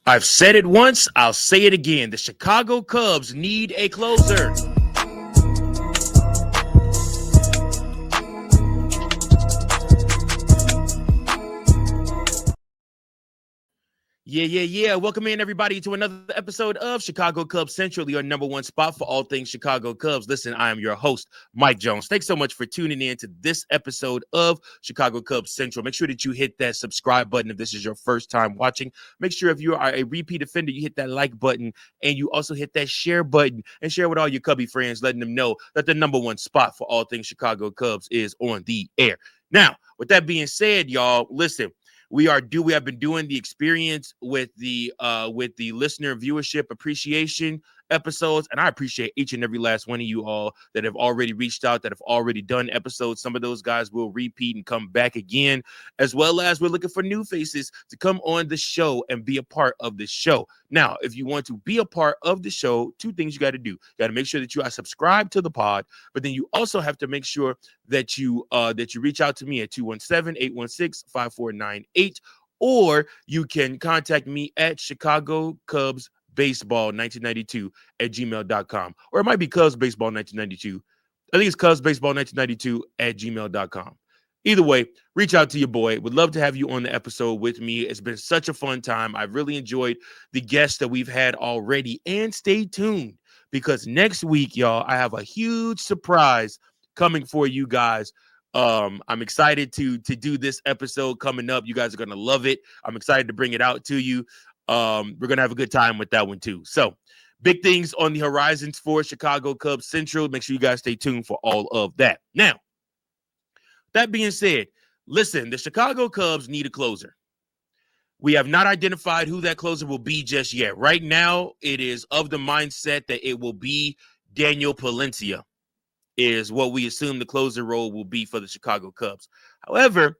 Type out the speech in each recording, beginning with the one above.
I've said it once, I'll say it again. The Chicago Cubs need a closer. Yeah. Welcome in, everybody, to another episode of Chicago Cub Central, your number one spot for all things Chicago Cubs. Listen, I am your host, Mike Jones. Thanks so much for tuning in to this episode of Chicago Cubs Central. Make sure that you hit that subscribe button if this is your first time watching. Make sure if you are a repeat offender, you hit that like button, and you also hit that share button and share with all your Cubby friends, letting them know that the number one spot for all things Chicago Cubs is on the air. Now, with that being said, y'all, listen. We have been doing the experience with the listener viewership appreciation episodes, and I appreciate each and every last one of you all that have already reached out, that have already done episodes. Some of those guys will repeat and come back again, as well as we're looking for new faces to come on the show and be a part of the show. Now, if you want to be a part of the show, two things you got to do. You got to make sure that you are subscribed to the pod, but then you also have to make sure that you reach out to me at 217-816-5498, or you can contact me at Chicago Cubs Baseball 1992 at gmail.com, or it might be Cubs Baseball 1992. I think it's Cubs Baseball 1992 at gmail.com. Either way, reach out to your boy. Would love to have you on the episode with me. It's been such a fun time. I've really enjoyed the guests that we've had already. And stay tuned, because next week, y'all, I have a huge surprise coming for you guys. I'm excited to do this episode coming up. You guys are going to love it. I'm excited to bring it out to you. We're going to have a good time with that one too. So big things on the horizons for Chicago Cubs Central. Make sure you guys stay tuned for all of that. Now, that being said, listen, the Chicago Cubs need a closer. We have not identified who that closer will be just yet. Right now, it is of the mindset that it will be Daniel Palencia, is what we assume the closer role will be for the Chicago Cubs. However,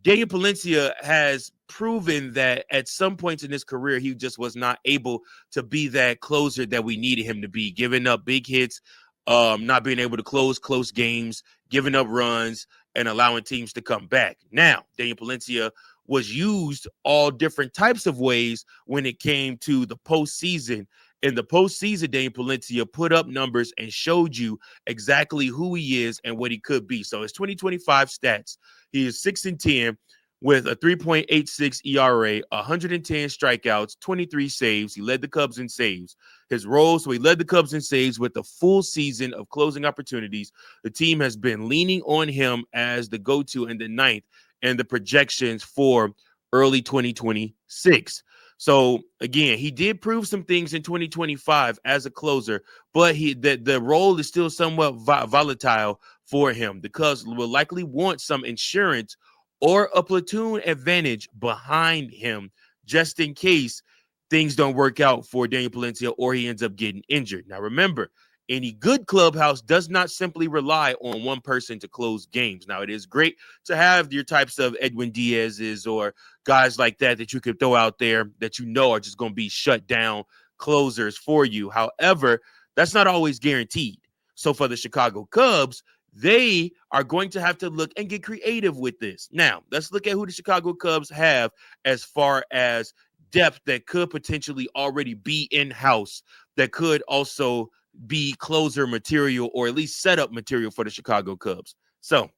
Daniel Palencia has proven that at some points in his career, he just was not able to be that closer that we needed him to be, giving up big hits, not being able to close close games, giving up runs, and allowing teams to come back. Now, Daniel Palencia was used all different types of ways when it came to the postseason. In the postseason, Daniel Palencia put up numbers and showed you exactly who he is and what he could be. So his 2025 stats, he is 6-10 with a 3.86 ERA, 110 strikeouts, 23 saves. He led the Cubs in saves. His role, so he led the Cubs in saves with the full season of closing opportunities. The team has been leaning on him as the go-to in the ninth and the projections for early 2026. So again, he did prove some things in 2025 as a closer, but the role is still somewhat volatile for him. The Cubs will likely want some insurance or a platoon advantage behind him, just in case things don't work out for Daniel Palencia or he ends up getting injured. Now, remember, any good clubhouse does not simply rely on one person to close games. Now, it is great to have your types of Edwin Diaz's or guys like that you could throw out there that you know are just going to be shut down closers for you. However, that's not always guaranteed. So for the Chicago Cubs, they are going to have to look and get creative with this. Now, let's look at who the Chicago Cubs have as far as depth that could potentially already be in-house, that could also be closer material or at least setup material for the Chicago Cubs. So,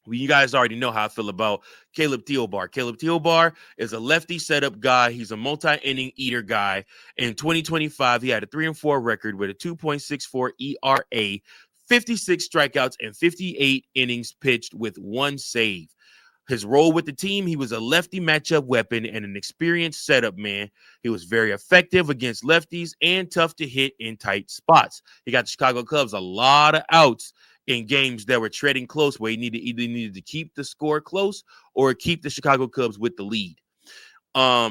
you guys already know how I feel about Caleb Thielbar. Caleb Thielbar is a lefty setup guy. He's a multi-inning eater guy. In 2025, he had a 3-4 record with a 2.64 ERA, 56 strikeouts, and 58 innings pitched with one save. His role with the team, he was a lefty matchup weapon and an experienced setup man. He was very effective against lefties and tough to hit in tight spots. He got the Chicago Cubs a lot of outs in games that were treading close, where he needed to keep the score close or keep the Chicago Cubs with the lead.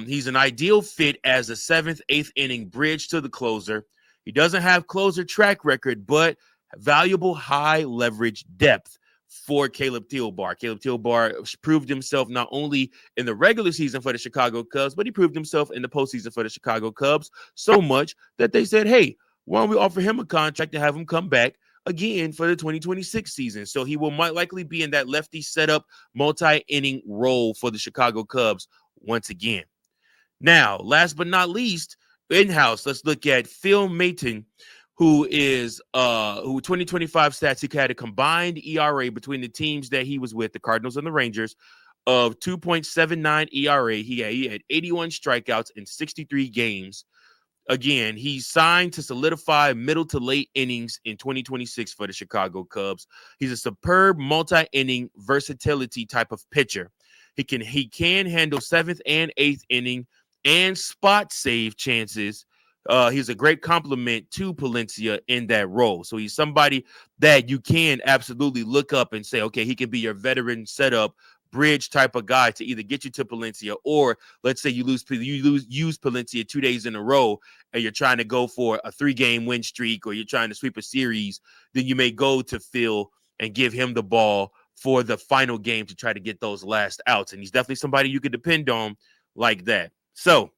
He's an ideal fit as a 7th, 8th inning bridge to the closer. He doesn't have closer track record, but valuable high leverage depth for Caleb Thielbar. Caleb Thielbar proved himself not only in the regular season for the Chicago Cubs, but he proved himself in the postseason for the Chicago Cubs so much that they said, hey, why don't we offer him a contract to have him come back again for the 2026 season? So he might likely be in that lefty setup multi-inning role for the Chicago Cubs once again. Now, last but not least, in-house, let's look at Phil Maton, who is who 2025 stats, he had a combined ERA between the teams that he was with, the Cardinals and the Rangers, of 2.79 ERA. He had 81 strikeouts in 63 games. Again, he's signed to solidify middle to late innings in 2026 for the Chicago Cubs. He's a superb multi-inning versatility type of pitcher. He can handle seventh and eighth inning and spot save chances. He's a great complement to Palencia in that role. So he's somebody that you can absolutely look up and say, okay, he can be your veteran setup bridge type of guy to either get you to Palencia, or let's say you use Palencia 2 days in a row and you're trying to go for a 3-game win streak, or you're trying to sweep a series, then you may go to Phil and give him the ball for the final game to try to get those last outs. And he's definitely somebody you could depend on like that. So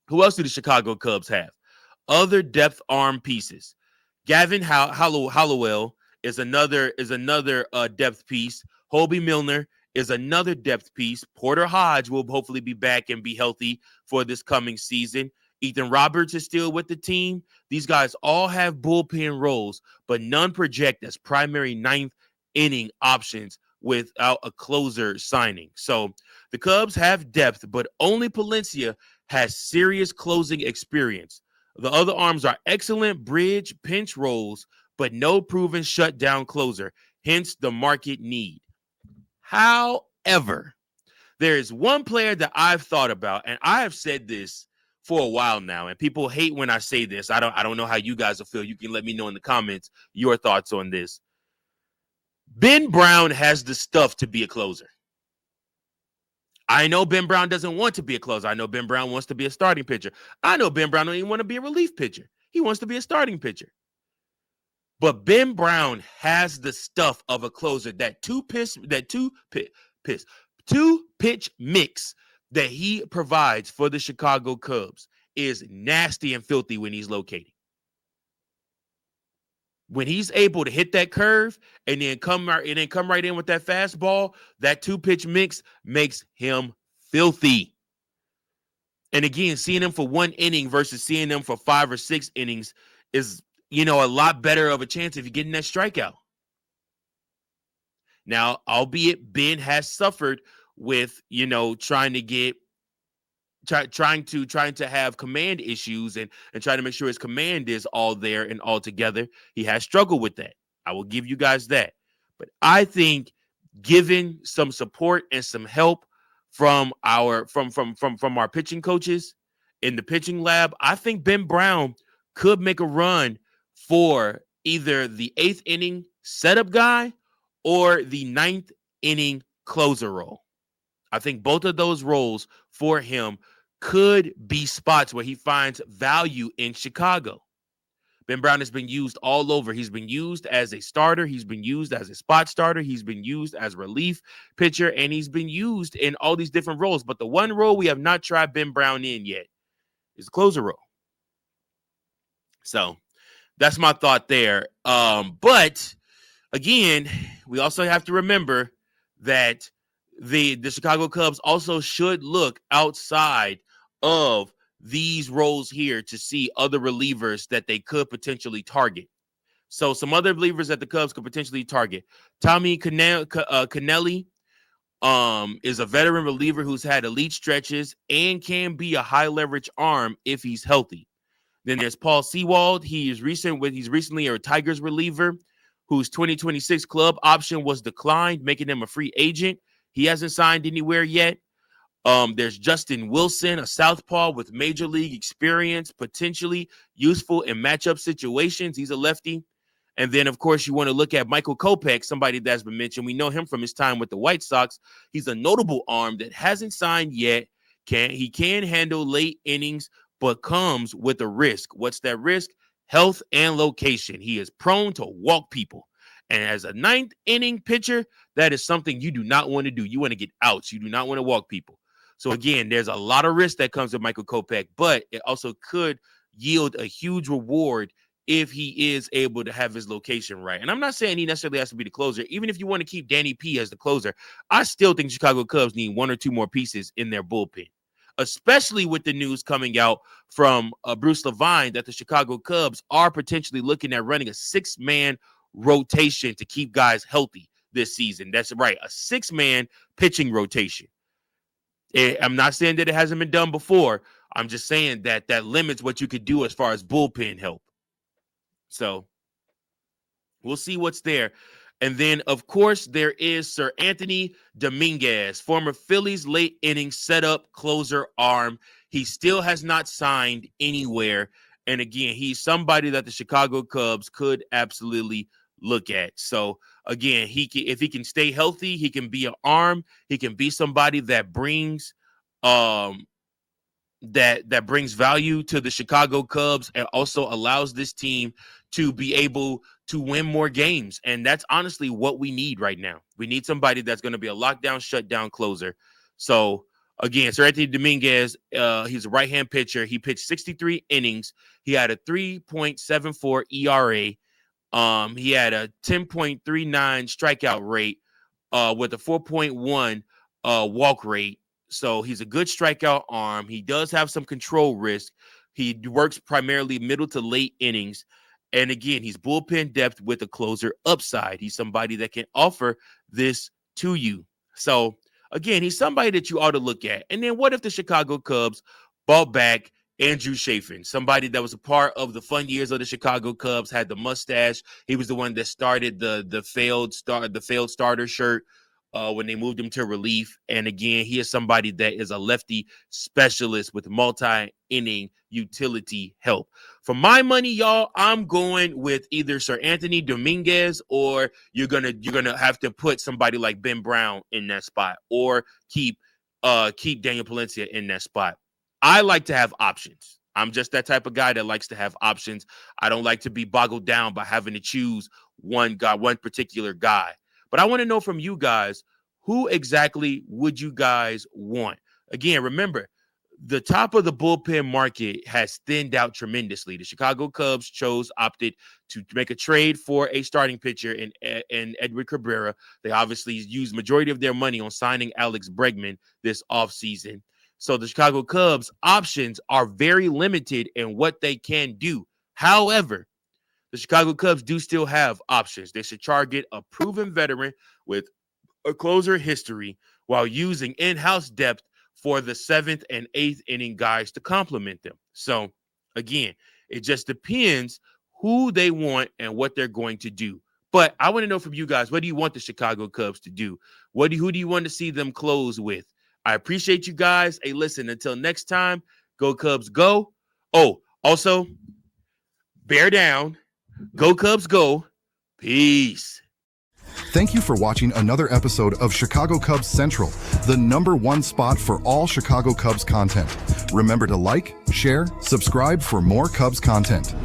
who else do the Chicago Cubs have? Other depth arm pieces. Gavin Hollowell is another depth piece. Hoby Milner is another depth piece. Porter Hodge will hopefully be back and be healthy for this coming season. Ethan Roberts is still with the team. These guys all have bullpen roles, but none project as primary ninth inning options without a closer signing. So the Cubs have depth, but only Palencia has serious closing experience. The other arms are excellent bridge pinch roles, but no proven shutdown closer, hence the market need. However, there is one player that I've thought about, and I have said this for a while now, and people hate when I say this. I don't know how you guys will feel. You can let me know in the comments your thoughts on this. Ben Brown has the stuff to be a closer. I know Ben Brown doesn't want to be a closer. I know Ben Brown wants to be a starting pitcher. I know Ben Brown don't even want to be a relief pitcher. He wants to be a starting pitcher. But Ben Brown has the stuff of a closer. That two pitch mix that he provides for the Chicago Cubs is nasty and filthy when he's located. When he's able to hit that curve and then come right in with that fastball, that 2-pitch mix makes him filthy. And again, seeing him for 1 inning versus seeing him for 5 or 6 innings is, a lot better of a chance if you're getting that strikeout. Now, albeit Ben has suffered with, trying to have command issues and trying to make sure his command is all there and all together. He has struggled with that. I will give you guys that. But I think given some support and some help from our pitching coaches in the pitching lab, I think Ben Brown could make a run for either the 8th inning setup guy or the 9th inning closer role. I think both of those roles for him could be spots where he finds value in Chicago. Ben Brown has been used all over. He's been used as a starter. He's been used as a spot starter. He's been used as relief pitcher, and he's been used in all these different roles. But the one role we have not tried Ben Brown in yet is the closer role. So that's my thought there. But again, we also have to remember that the Chicago Cubs also should look outside of these roles here to see other relievers that they could potentially target. So some other relievers that the Cubs could potentially target. Tommy Cannelli is a veteran reliever who's had elite stretches and can be a high leverage arm if he's healthy. Then there's Paul Sewald. He's recently a Tigers reliever whose 2026 club option was declined, making him a free agent. He hasn't signed anywhere yet. There's Justin Wilson, a southpaw with major league experience, potentially useful in matchup situations. He's a lefty. And then, of course, you want to look at Michael Kopech, somebody that's been mentioned. We know him from his time with the White Sox. He's a notable arm that hasn't signed yet. He can handle late innings, but comes with a risk. What's that risk? Health and location. He is prone to walk people. And as a 9th inning pitcher, that is something you do not want to do. You want to get outs. You do not want to walk people. So again, there's a lot of risk that comes with Michael Kopech, but it also could yield a huge reward if he is able to have his location right. And I'm not saying he necessarily has to be the closer. Even if you want to keep Danny P as the closer, I still think Chicago Cubs need 1 or 2 more pieces in their bullpen. especially with the news coming out from Bruce Levine that the Chicago Cubs are potentially looking at running a 6-man rotation to keep guys healthy this season. That's right, a 6-man pitching rotation. I'm not saying that it hasn't been done before. I'm just saying that limits what you could do as far as bullpen help. So we'll see what's there. And then, of course, there is Sir Anthony Dominguez, former Phillies late inning setup closer arm. He still has not signed anywhere. And again, he's somebody that the Chicago Cubs could absolutely look at. So again, if he can stay healthy, he can be an arm. He can be somebody that brings that brings value to the Chicago Cubs and also allows this team to be able to win more games. And that's honestly what we need right now. We need somebody that's going to be a lockdown, shutdown closer. So again, Sir Anthony Dominguez, he's a right-hand pitcher. He pitched 63 innings. He had a 3.74 ERA. He had a 10.39 strikeout rate with a 4.1 walk rate. So he's a good strikeout arm. He does have some control risk. He works primarily middle to late innings. And again, he's bullpen depth with a closer upside. He's somebody that can offer this to you. So again, he's somebody that you ought to look at. And then what if the Chicago Cubs brought back Andrew Chafin, somebody that was a part of the fun years of the Chicago Cubs, had the mustache. He was the one that started the failed starter shirt when they moved him to relief. And again, he is somebody that is a lefty specialist with multi-inning utility help. For my money, y'all, I'm going with either Sir Anthony Dominguez, or you're gonna have to put somebody like Ben Brown in that spot, or keep Daniel Palencia in that spot. I like to have options. I'm just that type of guy that likes to have options. I don't like to be boggled down by having to choose one particular guy. But I want to know from you guys, who exactly would you guys want? Again, remember, the top of the bullpen market has thinned out tremendously. The Chicago Cubs opted to make a trade for a starting pitcher in Edward Cabrera. They obviously used majority of their money on signing Alex Bregman this offseason. So the Chicago Cubs options are very limited in what they can do. However, the Chicago Cubs do still have options. They should target a proven veteran with a closer history while using in-house depth for the 7th and 8th inning guys to complement them. So again, it just depends who they want and what they're going to do. But I want to know from you guys, what do you want the Chicago Cubs to do? Who do you want to see them close with? I appreciate you guys. Hey, listen, until next time, go Cubs, go. Oh, also, bear down. Go Cubs, go. Peace. Thank you for watching another episode of Chicago Cubs Central, the #1 spot for all Chicago Cubs content. Remember to like, share, subscribe for more Cubs content.